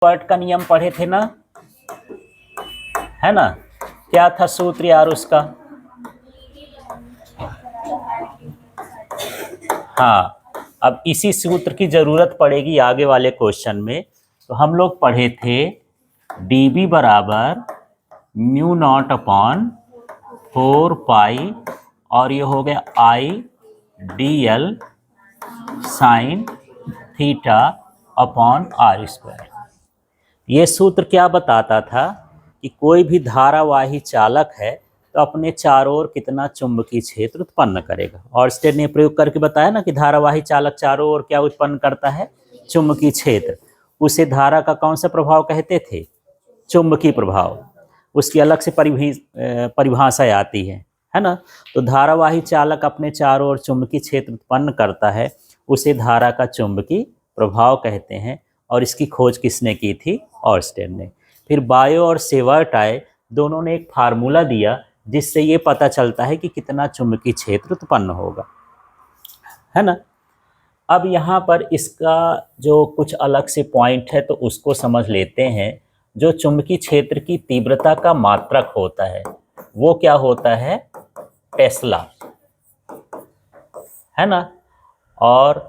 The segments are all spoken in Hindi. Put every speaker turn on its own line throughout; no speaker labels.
वर्ट का नियम पढ़े थे ना, है ना? क्या था सूत्र यार उसका? हाँ, अब इसी सूत्र की जरूरत पड़ेगी आगे वाले क्वेश्चन में। तो हम लोग पढ़े थे dB बराबर म्यू नॉट अपॉन 4 पाई और ये हो गया I dl sign theta upon r square. ये सूत्र क्या बताता था कि कोई भी धारावाही चालक है तो अपने चारों ओर कितना चुंबकीय क्षेत्र उत्पन्न करेगा। ऑर्स्टेड ने प्रयोग करके बताया ना कि धारावाही चालक चारों ओर क्या उत्पन्न करता है? चुंबकीय क्षेत्र। उसे धारा का कौन सा प्रभाव कहते थे? चुंबकीय प्रभाव। उसकी अलग से परिभाषा आती है ना? तो धारावाही चालक अपने चारों ओर चुंबकीय क्षेत्र उत्पन्न करता है, उसे धारा का चुंबकीय प्रभाव कहते हैं। और इसकी खोज किसने की थी? ऑर्स्टेड ने। फिर बायो और सेवर्ट आए, दोनों ने एक फार्मूला दिया जिससे ये पता चलता है कि कितना चुंबकीय क्षेत्र उत्पन्न होगा, है ना? अब यहाँ पर इसका जो कुछ अलग से पॉइंट है तो उसको समझ लेते हैं। जो चुंबकीय क्षेत्र की तीव्रता का मात्रक होता है वो क्या होता है? टेस्ला, है ना? और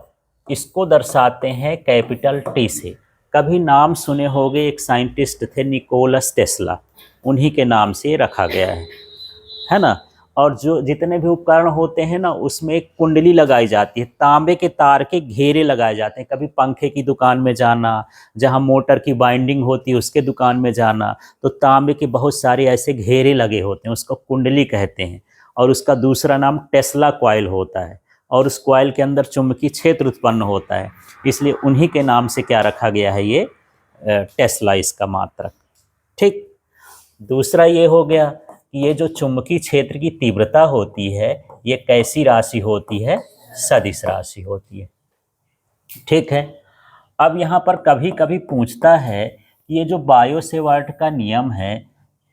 इसको दर्शाते हैं कैपिटल टी से। कभी नाम सुने होंगे, एक साइंटिस्ट थे निकोलस टेस्ला, उन्हीं के नाम से रखा गया है ना? और जो जितने भी उपकरण होते हैं ना उसमें एक कुंडली लगाई जाती है, तांबे के तार के घेरे लगाए जाते हैं। कभी पंखे की दुकान में जाना, जहां मोटर की बाइंडिंग होती है उसके दुकान में जाना, तो तांबे के बहुत सारे ऐसे घेरे लगे होते हैं, उसको कुंडली कहते हैं। और उसका दूसरा नाम टेस्ला कॉइल होता है और उस कॉइल के अंदर चुंबकीय क्षेत्र उत्पन्न होता है, इसलिए उन्हीं के नाम से क्या रखा गया है? ये टेस्ला इसका मात्रक। ठीक। दूसरा ये हो गया कि ये जो चुंबकीय क्षेत्र की तीव्रता होती है ये कैसी राशि होती है? सदिश राशि होती है। ठीक है। अब यहाँ पर कभी कभी पूछता है कि ये जो बायो सेवर्ट का नियम है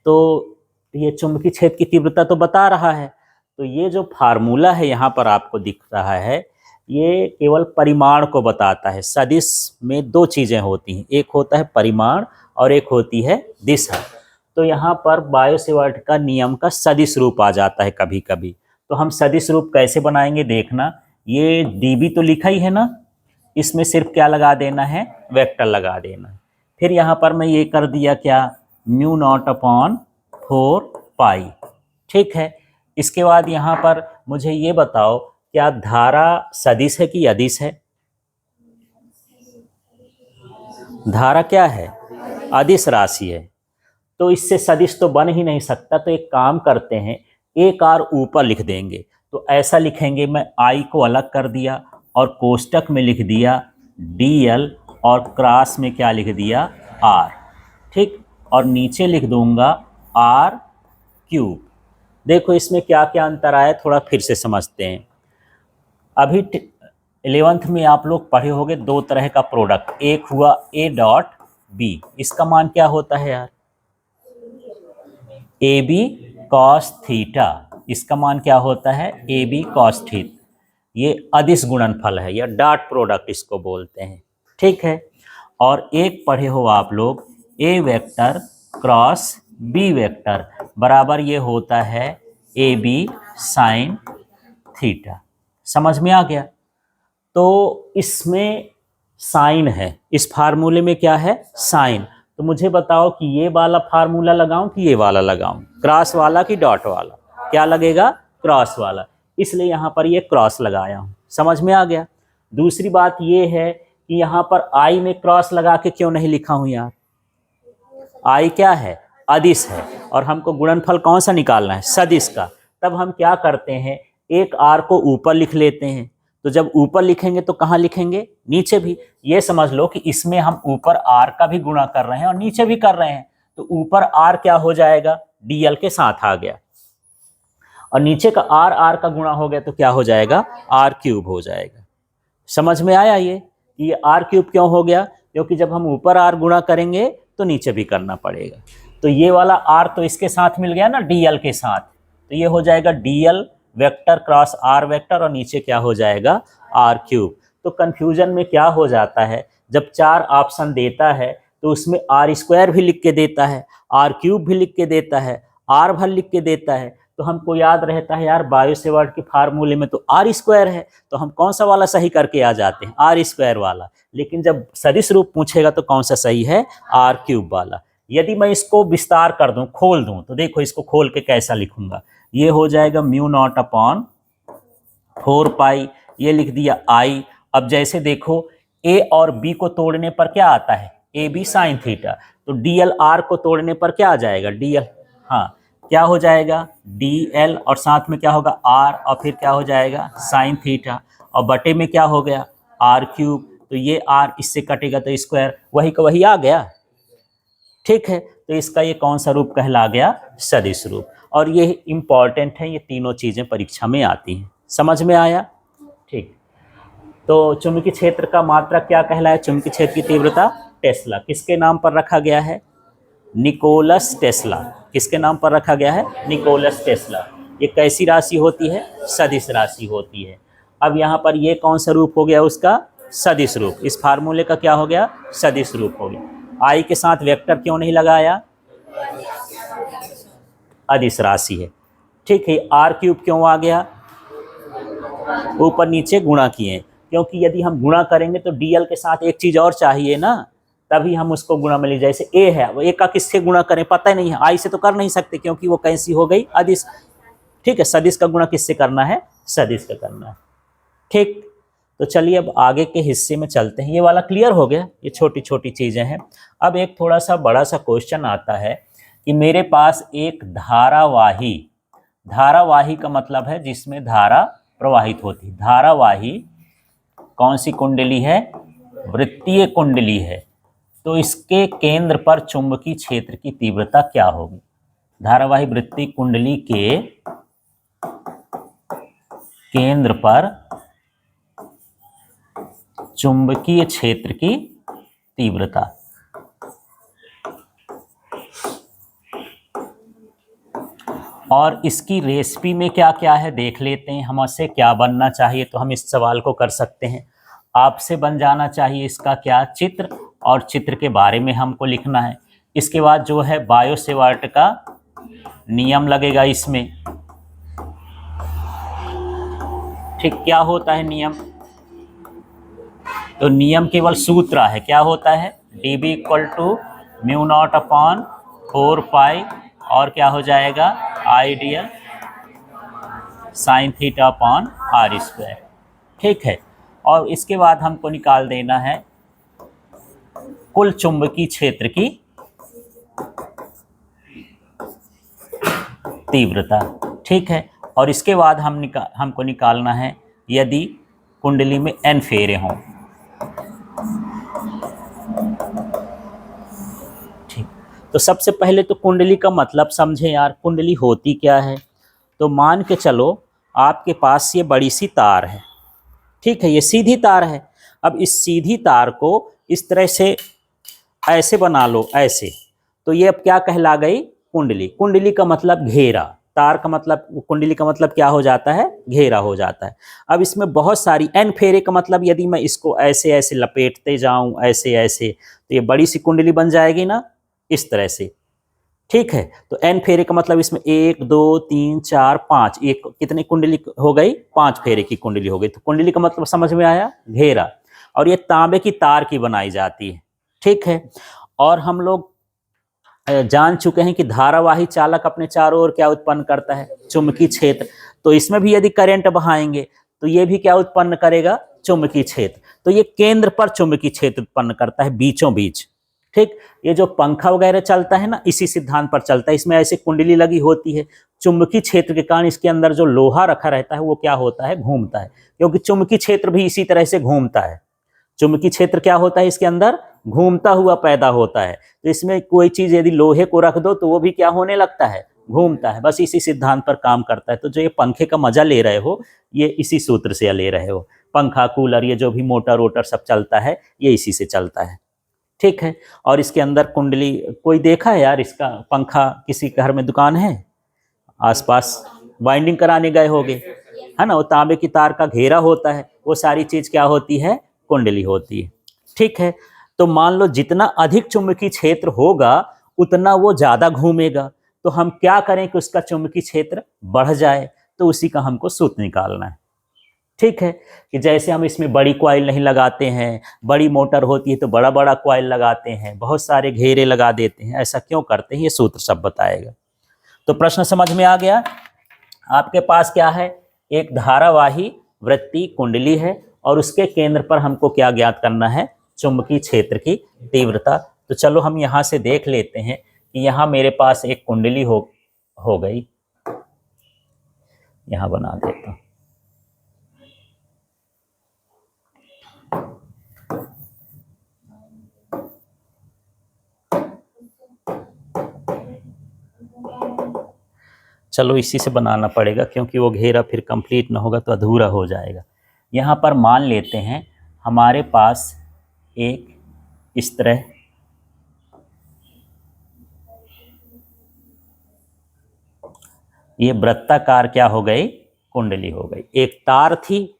तो ये चुंबकीय क्षेत्र की तीव्रता तो बता रहा है, तो ये जो फार्मूला है यहाँ पर आपको दिख रहा है ये केवल परिमाण को बताता है। सदिश में दो चीज़ें होती हैं, एक होता है परिमाण और एक होती है दिशा। तो यहाँ पर बायो सेवर्ट का नियम का सदिश रूप आ जाता है कभी कभी। तो हम सदिश रूप कैसे बनाएंगे देखना। ये dB तो लिखा ही है ना, इसमें सिर्फ क्या लगा देना है? वेक्टर लगा देना है। फिर यहाँ पर मैं ये कर दिया क्या? म्यू नॉट अपॉन 4 पाई। ठीक है। इसके बाद यहाँ पर मुझे ये बताओ, क्या धारा सदिश है कि अदिश है? धारा क्या है? अदिश राशि है, तो इससे सदिश तो बन ही नहीं सकता। तो एक काम करते हैं, एक आर ऊपर लिख देंगे। तो ऐसा लिखेंगे, मैं आई को अलग कर दिया और कोष्टक में लिख दिया dl और क्रॉस में क्या लिख दिया? r। ठीक। और नीचे लिख दूंगा r³। देखो इसमें क्या क्या अंतर आया, थोड़ा फिर से समझते हैं। अभी 11th में आप लोग पढ़े होंगे दो तरह का प्रोडक्ट, एक हुआ a डॉट b। इसका मान क्या होता है यार? AB cos theta. इसका मान क्या होता है? AB cos theta. ये अदिश गुणनफल है या डॉट प्रोडक्ट इसको बोलते हैं। ठीक है। और एक पढ़े हो आप लोग A vector cross B vector बराबर ये होता है AB साइन थीटा। समझ में आ गया? तो इसमें साइन है, इस फार्मूले में क्या है? साइन। तो मुझे बताओ कि ये वाला फार्मूला लगाऊं कि ये वाला लगाऊं, क्रॉस वाला कि डॉट वाला? क्या लगेगा? क्रॉस वाला। इसलिए यहाँ पर ये क्रॉस लगाया हूँ। समझ में आ गया? दूसरी बात ये है कि यहाँ पर आई में क्रॉस लगा के क्यों नहीं लिखा हूँ यार? आई क्या है? अदिश है और हमको गुणनफल कौन सा निकालना है? सदिश का। तब हम क्या करते हैं, एक आर को ऊपर लिख लेते हैं। तो जब ऊपर लिखेंगे तो कहाँ लिखेंगे? नीचे भी। ये समझ लो कि इसमें हम ऊपर आर का भी गुणा कर रहे हैं और नीचे भी कर रहे हैं। तो ऊपर आर क्या हो जाएगा? dl के साथ आ गया और नीचे का आर का गुणा हो गया तो क्या हो जाएगा? r³ हो जाएगा। समझ में आया ये कि ये r³ क्यों हो गया? क्योंकि जब हम ऊपर आर गुणा करेंगे तो नीचे भी करना पड़ेगा। तो ये वाला आर तो इसके साथ मिल गया ना, dl के साथ। तो ये हो जाएगा dl vector cross r vector और नीचे क्या हो जाएगा? r³। तो कंफ्यूजन में क्या हो जाता है, जब चार ऑप्शन देता है तो उसमें आर स्क्वायर भी लिख के देता है, आर क्यूब भी लिख के देता है, आर भर लिख के देता है। तो हमको याद रहता है यार बायो सेवर्ट के फार्मूले में तो आर स्क्वायर है, तो हम कौन सा वाला सही करके आ जाते हैं, आर स्क्वायर वाला। लेकिन जब सदिश रूप पूछेगा तो कौन सा सही है, आर क्यूब वाला। यदि मैं इसको विस्तार कर दूं, खोल दूं, तो देखो इसको खोल के कैसा लिखूंगा, ये हो जाएगा म्यू नॉट अपॉन 4 पाई, ये लिख दिया आई। अब जैसे देखो ए और बी को तोड़ने पर क्या आता है, ए बी साइन थीटा, तो डी एल आर को तोड़ने पर क्या आ जाएगा, डी एल, हाँ क्या हो जाएगा डी एल, और साथ में क्या होगा आर, और फिर क्या हो जाएगा साइन थीटा, और बटे में क्या हो गया आर क्यूब, तो ये आर इससे कटेगा तो स्क्वायर, वही का वही आ गया। ठीक है, तो इसका ये कौन सा रूप कहला गया, सदिश रूप। और ये इंपॉर्टेंट है, ये तीनों चीजें परीक्षा में आती हैं। समझ में आया? ठीक। तो चुंबकीय क्षेत्र का मात्रक क्या कहलाया, चुंबकीय क्षेत्र की तीव्रता टेस्ला, किसके नाम पर रखा गया है, निकोलस टेस्ला। किसके नाम पर रखा गया है, निकोलस टेस्ला। ये कैसी राशि होती है, सदिश राशि होती है। अब यहाँ पर ये कौन सा रूप हो गया उसका, सदिश रूप। इस फार्मूले का क्या हो गया, सदिश रूप हो गया। आई के साथ वेक्टर क्यों नहीं लगाया, अदिश राशि है। ठीक है, आर क्यूब क्यों आ गया, ऊपर नीचे गुणा किए, क्योंकि यदि हम गुणा करेंगे तो डीएल के साथ एक चीज और चाहिए ना, तभी हम उसको गुणा में ले, जैसे ए है, वो ए का किससे गुणा करें पता ही नहीं है, आई से तो कर नहीं सकते क्योंकि वो कैसी हो गई, अदिश। ठीक है, सदिश का गुणा किससे करना है, सदिश का करना है। ठीक, तो चलिए अब आगे के हिस्से में चलते हैं। ये वाला क्लियर हो गया, ये छोटी छोटी चीजें हैं। अब एक थोड़ा सा बड़ा सा क्वेश्चन आता है कि मेरे पास एक धारावाही, धारावाही का मतलब है जिसमें धारा प्रवाहित होती, धारावाही कौन सी कुंडली है, वृत्तीय कुंडली है। तो इसके केंद्र पर चुंबकीय क्षेत्र की तीव्रता क्या होगी, धारावाही वृत्तीय कुंडली के केंद्र पर चुंबकीय क्षेत्र की तीव्रता। और इसकी रेसिपी में क्या क्या है देख लेते हैं, हमसे क्या बनना चाहिए, तो हम इस सवाल को कर सकते हैं। आपसे बन जाना चाहिए इसका क्या, चित्र, और चित्र के बारे में हमको लिखना है। इसके बाद जो है बायो सेवर्ट का नियम लगेगा इसमें। ठीक, क्या होता है नियम, तो नियम केवल सूत्र है, क्या होता है, d B equal to mu naught upon 4 pi, और क्या हो जाएगा I dl sine theta upon r square. ठीक है, और इसके बाद हमको निकाल देना है कुल चुंबकीय क्षेत्र की तीव्रता। ठीक है, और इसके बाद हमको निकालना है यदि कुंडली में n फेरे हों। ठीक, तो सबसे पहले तो कुंडली का मतलब समझें यार, कुंडली होती क्या है। तो मान के चलो आपके पास ये बड़ी सी तार है, ठीक है, ये सीधी तार है। अब इस सीधी तार को इस तरह से ऐसे बना लो, ऐसे, तो ये अब क्या कहला गई, कुंडली। कुंडली का मतलब घेरा, तार का मतलब, कुंडली का मतलब क्या हो जाता है, घेरा हो जाता है। अब इसमें बहुत सारी एन फेरे का मतलब, यदि मैं इसको ऐसे ऐसे लपेटते जाऊं, ऐसे ऐसे, तो ये बड़ी सी कुंडली बन जाएगी ना, इस तरह से। ठीक है, तो एन फेरे का मतलब इसमें 1 2 3 4 5, एक कितनी कुंडली हो गई, 5 फेरे की कुंडली हो गई। तो कुंडली का मतलब समझ में आया, घेरा। और ये तांबे की तार की बनाई जाती है। ठीक है, और हम लोग जान चुके हैं कि धारावाही चालक अपने चारों ओर क्या उत्पन्न करता है, चुंबकीय क्षेत्र। तो इसमें भी यदि करंट बहाएंगे तो ये भी क्या उत्पन्न करेगा, चुंबकीय क्षेत्र। तो ये केंद्र पर चुंबकीय क्षेत्र उत्पन्न करता है, बीचों बीच। ठीक, ये जो पंखा वगैरह चलता है ना, इसी सिद्धांत पर चलता है। इसमें ऐसे कुंडली लगी होती है, चुंबकीय क्षेत्र के कारण इसके अंदर जो लोहा रखा रहता है वो क्या होता है, घूमता है, क्योंकि चुंबकीय क्षेत्र भी इसी तरह से घूमता है। चुंबकीय क्षेत्र क्या होता है, इसके अंदर घूमता हुआ पैदा होता है। तो इसमें कोई चीज यदि लोहे को रख दो तो वो भी क्या होने लगता है, घूमता है। बस इसी सिद्धांत पर काम करता है। तो जो ये पंखे का मजा ले रहे हो, ये इसी सूत्र से ले रहे हो। पंखा, कूलर, ये जो भी मोटर वोटर सब चलता है, ये इसी से चलता है। ठीक है, और इसके अंदर कुंडली, कोई देखा है यार इसका पंखा, किसी घर में दुकान है आसपास, वाइंडिंग कराने गए होगे, है ना, वो तांबे की तार का घेरा होता है, वो सारी चीज क्या होती है, कुंडली होती है। ठीक है, तो मान लो जितना अधिक चुंबकीय क्षेत्र होगा उतना वो ज़्यादा घूमेगा, तो हम क्या करें कि उसका चुंबकीय क्षेत्र बढ़ जाए, तो उसी का हमको सूत्र निकालना है। ठीक है, कि जैसे हम इसमें बड़ी कॉइल नहीं लगाते हैं, बड़ी मोटर होती है तो बड़ा बड़ा कॉइल लगाते हैं, बहुत सारे घेरे लगा देते हैं, ऐसा क्यों करते हैं ये सूत्र सब बताएगा। तो प्रश्न समझ में आ गया। आपके पास क्या है, एक धारावाही वृत्तीय कुंडली है और उसके केंद्र पर हमको क्या ज्ञात करना है, चुंबकीय क्षेत्र की तीव्रता। तो चलो हम यहाँ से देख लेते हैं कि यहाँ मेरे पास एक कुंडली हो गई, यहाँ बना देता हूँ। चलो इसी से बनाना पड़ेगा क्योंकि वो घेरा फिर कंप्लीट ना होगा तो अधूरा हो जाएगा। यहाँ पर मान लेते हैं हमारे पास एक इस तरह ये वृत्ताकार क्या हो गई, कुंडली हो गई। एक तार थी,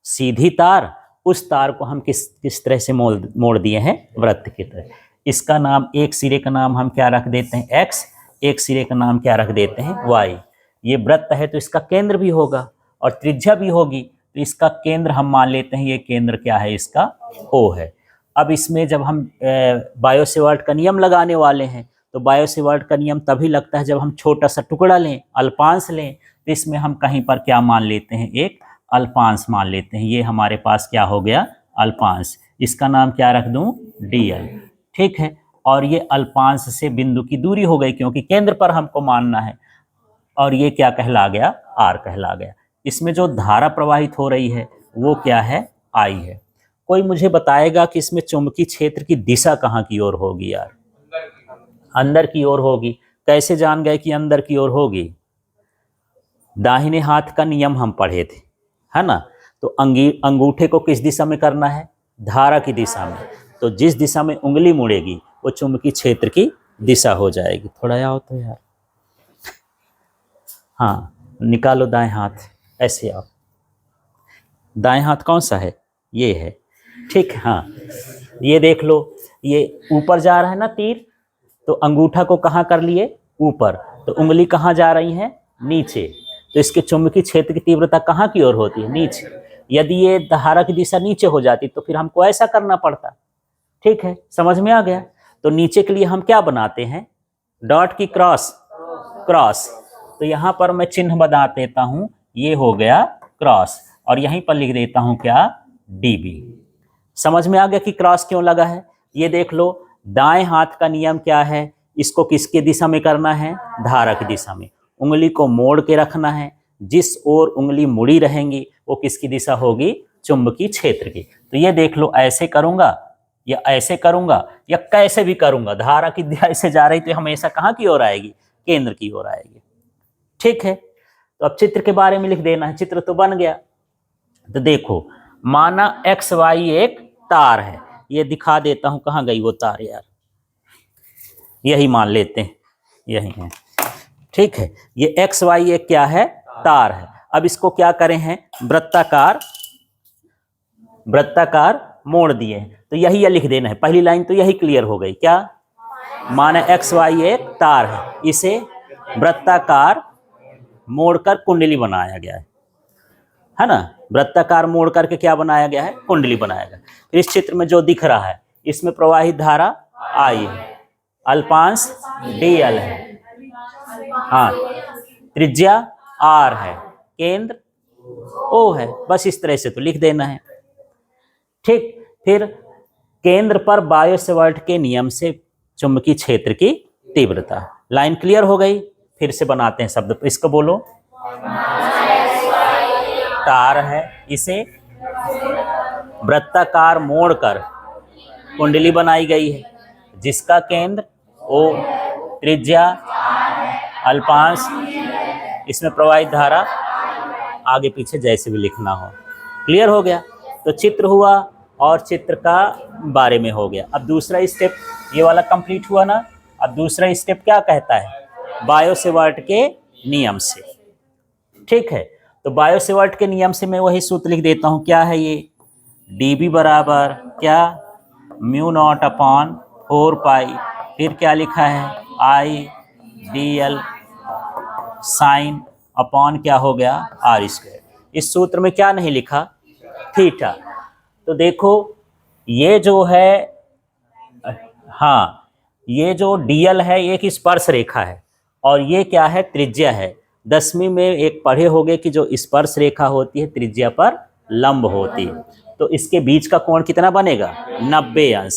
सीधी तार, उस तार को हम किस तरह से मोड़ दिए हैं, वृत्त की तरह। इसका नाम, एक सिरे का नाम हम क्या रख देते हैं, x, एक सिरे का नाम क्या रख देते हैं, y। ये वृत्त है तो इसका केंद्र भी होगा और त्रिज्या भी होगी, तो इसका केंद्र हम मान लेते हैं, ये केंद्र क्या है इसका, O है। अब इसमें जब हम बायो-सेवर्ट का नियम लगाने वाले हैं तो बायो-सेवर्ट का नियम तभी लगता है जब हम छोटा सा टुकड़ा लें, अल्पांश लें, तो इसमें हम कहीं पर क्या मान लेते हैं, एक अल्पांश मान लेते हैं। ये हमारे पास क्या हो गया, अल्पांश। इसका नाम क्या रख दूं, dl। ठीक है, और ये अल्पांश से बिंदु की दूरी हो गई क्योंकि केंद्र पर हमको मानना है, और ये क्या कहला गया, r कहला गया। इसमें जो धारा प्रवाहित हो रही है वो क्या है, I है। कोई मुझे बताएगा कि इसमें चुंबकीय क्षेत्र की दिशा कहाँ की ओर होगी यार, अंदर की ओर होगी। कैसे जान गए कि अंदर की ओर होगी, दाहिने हाथ का नियम हम पढ़े थे, है ना। तो अंगूठे को किस दिशा में करना है, धारा की दिशा में। तो जिस दिशा में उंगली मुड़ेगी वो चुंबकीय क्षेत्र की दिशा हो जाएगी। थोड़ा आओ तो यार, हाँ निकालो दाएं हाथ, ऐसे आओ। दाएं हाथ कौन सा है, ये है, ठीक। हाँ ये देख लो, ये ऊपर जा रहा है ना तीर, तो अंगूठा को कहाँ कर लिए, ऊपर, तो उंगली कहाँ जा रही है, नीचे। तो इसके चुंबकीय क्षेत्र की तीव्रता कहाँ की ओर होती है, नीचे। यदि ये धारा की दिशा नीचे हो जाती तो फिर हमको ऐसा करना पड़ता। ठीक है, समझ में आ गया। तो नीचे के लिए हम क्या बनाते हैं, डॉट की क्रॉस, क्रॉस। तो यहाँ पर मैं चिन्ह बना देता हूँ, ये हो गया क्रॉस, और यहीं पर लिख देता हूँ क्या, db। समझ में आ गया कि क्रॉस क्यों लगा है। ये देख लो, दाएं हाथ का नियम क्या है, इसको किसके दिशा में करना है, धारा की दिशा में। उंगली को मोड़ के रखना है, जिस ओर उंगली मुड़ी रहेंगी वो किसकी दिशा होगी, चुंबकीय क्षेत्र की। तो ये देख लो, ऐसे करूंगा या ऐसे करूंगा या कैसे भी करूंगा, धारा की दिशा ऐसे जा रही तो हमेशा कहाँ की ओर आएगी, केंद्र की ओर आएगी। ठीक है, तो अब चित्र के बारे में लिख देना है। चित्र तो बन गया। तो देखो, माना XY एक तार है, ये दिखा देता हूं, कहाँ गई वो तार यार, यही मान लेते हैं, यही है। ठीक है, ये XY एक क्या है, तार है। अब इसको क्या करें हैं, वृत्ताकार मोड़ दिए हैं, तो यही लिख देना है। पहली लाइन तो यही क्लियर हो गई, क्या, माना XY एक तार है, इसे वृत्ताकार मोड़कर कुंडली बनाया गया है ना। वृत्ताकार मोड़ करके क्या बनाया गया है, कुंडली बनाया गया। इस चित्र में जो दिख रहा है, इसमें प्रवाहित धारा I है, अल्पांश dl है, हाँ, त्रिज्या r है, केंद्र O है। बस इस तरह से तो लिख देना है। ठीक, फिर केंद्र पर बायो-सेवर्ट के नियम से चुंबकीय क्षेत्र की तीव्रता। लाइन क्लियर हो गई। फिर से बनाते हैं शब्द, इसको बोलो, तार है, इसे वृत्ताकार मोड़कर कुंडली बनाई गई है, जिसका केंद्र O, त्रिज्या अल्पांश, इसमें प्रवाहित धारा आगे पीछे जैसे भी लिखना हो। क्लियर हो गया। तो चित्र हुआ और चित्र का बारे में हो गया। अब दूसरा स्टेप, ये वाला कंप्लीट हुआ ना। अब दूसरा स्टेप क्या कहता है, बायो-सेवर्ट के नियम से। ठीक है, तो बायो-सेवर्ट के नियम से मैं वही सूत्र लिख देता हूं, क्या है ये, dB बराबर क्या, म्यू नॉट अपॉन 4 पाई, फिर क्या लिखा है आई डी एल साइन अपॉन क्या हो गया आर स्क्वायर। इस सूत्र में क्या नहीं लिखा, थीटा। तो देखो ये जो है, हाँ ये जो डीएल है ये एक स्पर्श रेखा है और ये क्या है त्रिज्या है। 10वीं में एक पढ़े होंगे कि जो स्पर्श रेखा होती है त्रिज्या पर लंब होती है, तो इसके बीच का कोण कितना बनेगा 90 अंश।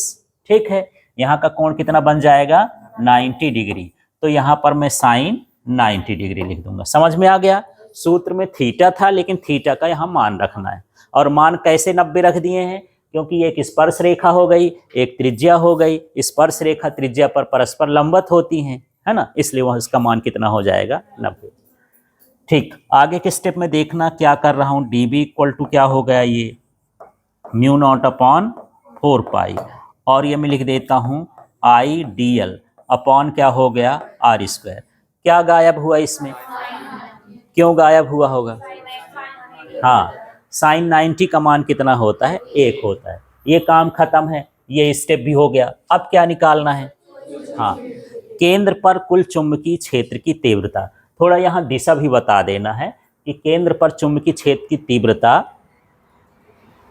ठीक है, यहाँ का कोण कितना बन जाएगा 90 डिग्री। तो यहाँ पर मैं साइन 90 डिग्री लिख दूंगा। समझ में आ गया। सूत्र में थीटा था लेकिन थीटा का यहाँ मान रखना है। और मान कैसे 90 रख दिए हैं, क्योंकि ये एक स्पर्श रेखा हो गई, एक त्रिज्या हो गई। स्पर्श रेखा त्रिज्या पर परस्पर लंबवत होती हैं, है ना, इसलिए वह इसका मान कितना हो जाएगा 90। ठीक, आगे के स्टेप में देखना क्या कर रहा हूँ। डी बी इक्वल टू क्या हो गया, ये म्यू नॉट अपॉन 4 पाई, और ये मैं लिख देता हूँ आई डी एल अपॉन क्या हो गया आर स्क्वायर। क्या गायब हुआ इसमें, क्यों गायब हुआ होगा, हाँ साइन 90 का मान कितना होता है 1 होता है। ये काम खत्म है, ये स्टेप भी हो गया। अब क्या निकालना है, हाँ केंद्र पर कुल चुंबकीय क्षेत्र की तीव्रता। थोड़ा यहाँ दिशा भी बता देना है कि केंद्र पर चुंबकीय क्षेत्र की तीव्रता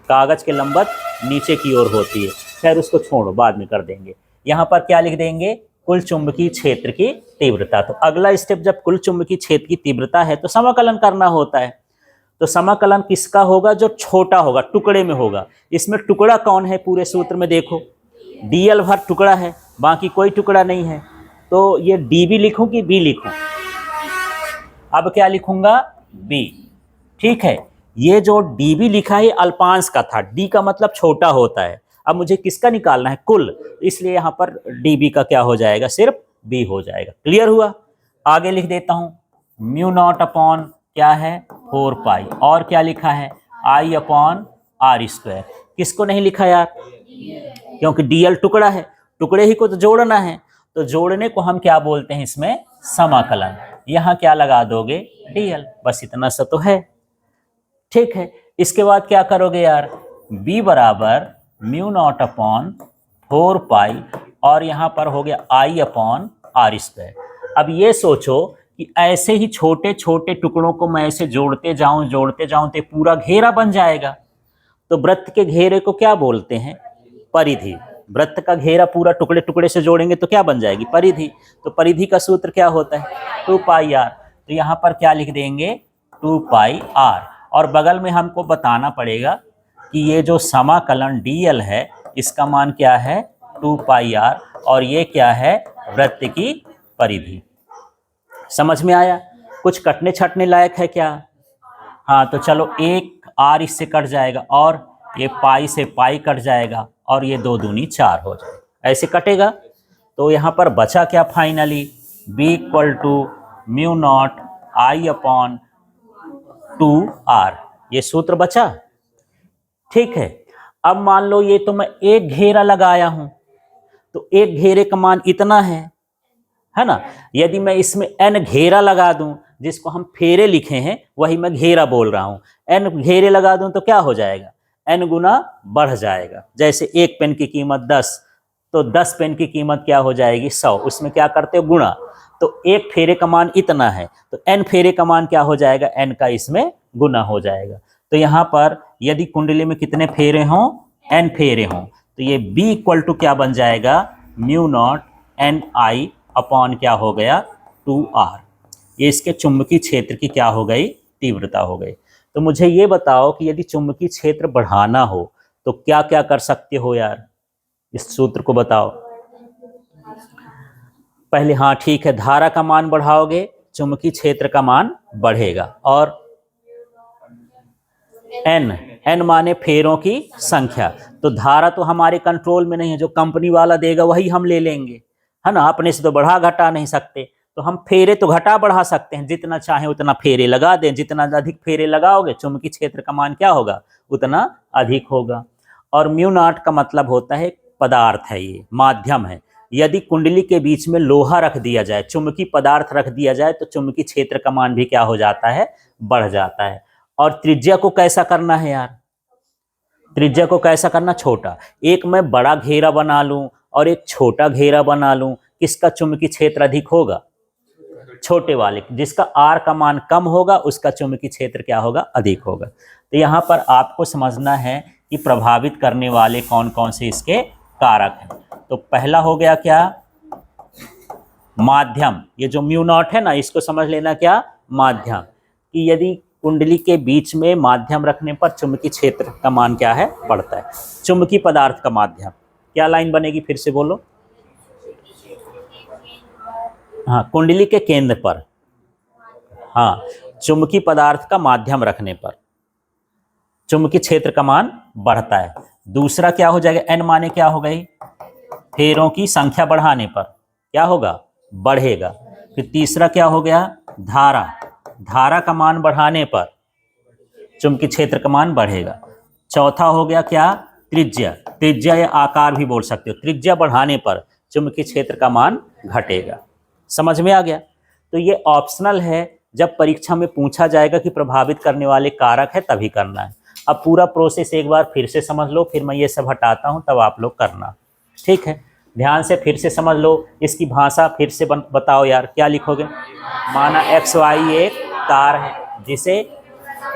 कागज के लंबवत नीचे की ओर होती है। खैर उसको छोड़ो, बाद में कर देंगे। यहाँ पर क्या लिख देंगे, कुल चुंबकीय क्षेत्र की तीव्रता। तो अगला स्टेप जब कुल चुंबकीय क्षेत्र की तीव्रता है तो समाकलन करना होता है। तो समाकलन किसका होगा, जो छोटा होगा, टुकड़े में होगा। इसमें टुकड़ा कौन है पूरे सूत्र में, देखो डीएल भर टुकड़ा है, बाकी कोई टुकड़ा नहीं है। तो ये डी बी लिखूं कि बी लिखूं, अब क्या लिखूंगा बी। ठीक है, ये जो डी बी लिखा है अल्पांश का था, डी का मतलब छोटा होता है। अब मुझे किसका निकालना है, कुल, इसलिए यहाँ पर डी बी का क्या हो जाएगा, सिर्फ बी हो जाएगा। क्लियर हुआ। आगे लिख देता हूँ म्यू नॉट अपॉन क्या है 4 पाई, और क्या लिखा है आई अपॉन आर स्क्वायर। किसको नहीं लिखा यार, क्योंकि डीएल टुकड़ा है, टुकड़े ही को तो जोड़ना है। तो जोड़ने को हम क्या बोलते हैं इसमें, समाकलन। यहाँ क्या लगा दोगे डीएल, बस इतना सा तो है। ठीक है, इसके बाद क्या करोगे यार, b बराबर म्यू नॉट अपॉन 4 पाई, और यहाँ पर हो गया आई अपॉन आर स्क्वायर। अब ये सोचो कि ऐसे ही छोटे छोटे टुकड़ों को मैं ऐसे जोड़ते जाऊं तो पूरा घेरा बन जाएगा। तो वृत्त के घेरे को क्या बोलते हैं, परिधि। वृत्त का घेरा पूरा टुकड़े टुकड़े से जोड़ेंगे तो क्या बन जाएगी, परिधि। तो परिधि का सूत्र क्या होता है 2 पाई आर। तो यहाँ पर क्या लिख देंगे 2 पाई आर, और बगल में हमको बताना पड़ेगा कि ये जो समाकलन डीएल है इसका मान क्या है 2 पाई आर, और ये क्या है वृत्त की परिधि। समझ में आया। कुछ कटने छटने लायक है क्या, हाँ तो चलो एक आर इससे कट जाएगा, और ये पाई से पाई कट जाएगा, और ये 2 दूनी 4 हो जाएगा, ऐसे कटेगा। तो यहाँ पर बचा क्या finally, b equal to mu naught I upon 2 r, ये सूत्र बचा। ठीक है, अब मान लो ये तो मैं एक घेरा लगाया हूं, तो एक घेरे का मान इतना है ना। यदि मैं इसमें n घेरा लगा दूं, जिसको हम फेरे लिखे हैं वही मैं घेरा बोल रहा हूं, n घेरे लगा दूं तो क्या हो जाएगा, n गुना बढ़ जाएगा। जैसे एक पेन की कीमत 10, तो 10 पेन की कीमत क्या हो जाएगी 100, उसमें क्या करते हो गुणा। तो एक फेरे का मान इतना है, तो n फेरे का मान क्या हो जाएगा, n का इसमें गुना हो जाएगा। तो यहाँ पर यदि कुंडली में कितने फेरे हों, n फेरे हों, तो ये b इक्वल टू क्या बन जाएगा, mu not an I upon क्या हो गया 2r। ये इसके चुंबकीय क्षेत्र की क्या हो गई, तीव्रता हो गई। तो मुझे ये बताओ कि यदि चुंबकीय क्षेत्र बढ़ाना हो तो क्या क्या कर सकते हो यार, इस सूत्र को बताओ पहले। हाँ ठीक है, धारा का मान बढ़ाओगे चुंबकीय क्षेत्र का मान बढ़ेगा, और n माने फेरों की संख्या। तो धारा तो हमारे कंट्रोल में नहीं है, जो कंपनी वाला देगा वही हम ले लेंगे, है ना। अपने से तो बढ़ा घटा नहीं सकते, तो हम फेरे तो घटा बढ़ा सकते हैं, जितना चाहे उतना फेरे लगा दें। जितना अधिक फेरे लगाओगे चुंबकीय क्षेत्र का मान क्या होगा, उतना अधिक होगा। और म्यू नॉट का मतलब होता है पदार्थ है, ये माध्यम है। यदि कुंडली के बीच में लोहा रख दिया जाए, चुंबकीय पदार्थ रख दिया जाए, तो चुंबकीय क्षेत्र का मान भी क्या हो जाता है, बढ़ जाता है। और त्रिज्या को कैसा करना है यार, त्रिज्या को कैसा करना, छोटा। एक मैं बड़ा घेरा बना लूं और एक छोटा घेरा बना लूं, किसका चुंबकीय क्षेत्र अधिक होगा, छोटे वाले। जिसका आर का मान कम होगा उसका चुंबकीय क्षेत्र क्या होगा, अधिक होगा। तो यहाँ पर आपको समझना है कि प्रभावित करने वाले कौन कौन से इसके कारक हैं। तो पहला हो गया क्या, माध्यम। ये जो म्यू नॉट है ना, इसको समझ लेना क्या, माध्यम। कि यदि कुंडली के बीच में माध्यम रखने पर चुंबकीय क्षेत्र का मान क्या है, बढ़ता है। चुंबकीय पदार्थ का माध्यम, क्या लाइन बनेगी, फिर से बोलो। हाँ, कुंडली के केंद्र पर, हाँ, चुंबकीय पदार्थ का माध्यम रखने पर चुंबकीय क्षेत्र का मान बढ़ता है। दूसरा क्या हो जाएगा, एन माने क्या हो गई, फेरों की संख्या बढ़ाने पर क्या होगा, बढ़ेगा। फिर तीसरा क्या हो गया, धारा। धारा का मान बढ़ाने पर चुंबकीय क्षेत्र का मान बढ़ेगा। चौथा हो गया क्या, त्रिज्या। त्रिज्या या आकार भी बोल सकते हो। त्रिज्या बढ़ाने पर चुंबकीय क्षेत्र का मान घटेगा। समझ में आ गया। तो ये ऑप्शनल है, जब परीक्षा में पूछा जाएगा कि प्रभावित करने वाले कारक है तभी करना है। अब पूरा प्रोसेस एक बार फिर से समझ लो, फिर मैं ये सब हटाता हूँ तब आप लोग करना, ठीक है। ध्यान से फिर से समझ लो। इसकी भाषा फिर से बताओ यार, क्या लिखोगे। माना एक्स वाई एक तार है जिसे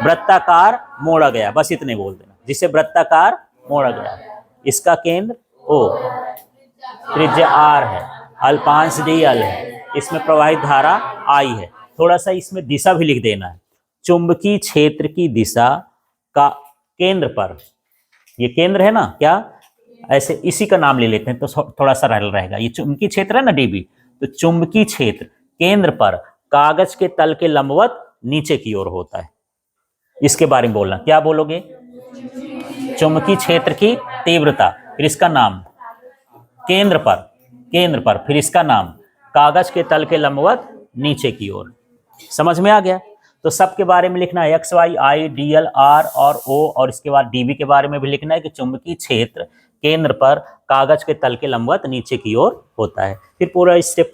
वृत्ताकार मोड़ा गया, बस इतने बोल देना, जिसे वृत्ताकार मोड़ा गया। इसका केंद्र O, त्रिज्या R है, अल्पांश dl है, इसमें प्रवाहित धारा I है। थोड़ा सा इसमें दिशा भी लिख देना है। चुंबकीय क्षेत्र की दिशा का केंद्र पर, ये केंद्र है ना, क्या ऐसे इसी का नाम ले लेते हैं तो थोड़ा सा रहेगा। ये चुंबकीय क्षेत्र है ना dB, तो चुंबकीय क्षेत्र केंद्र पर कागज के तल के लंबवत नीचे की ओर होता है। इसके बारे में बोलना, क्या बोलोगे, चुंबकीय क्षेत्र की तीव्रता, फिर इसका नाम, केंद्र पर, फिर इसका नाम, कागज के तल के लंबवत नीचे की ओर। समझ में आ गया। तो सबके बारे में लिखना है, X Y I D L R और ओ, और इसके बाद डीबी के बारे में भी लिखना है कि चुंबकीय क्षेत्र केंद्र पर कागज के तल के लंबवत नीचे की ओर होता है। फिर पूरा स्टेप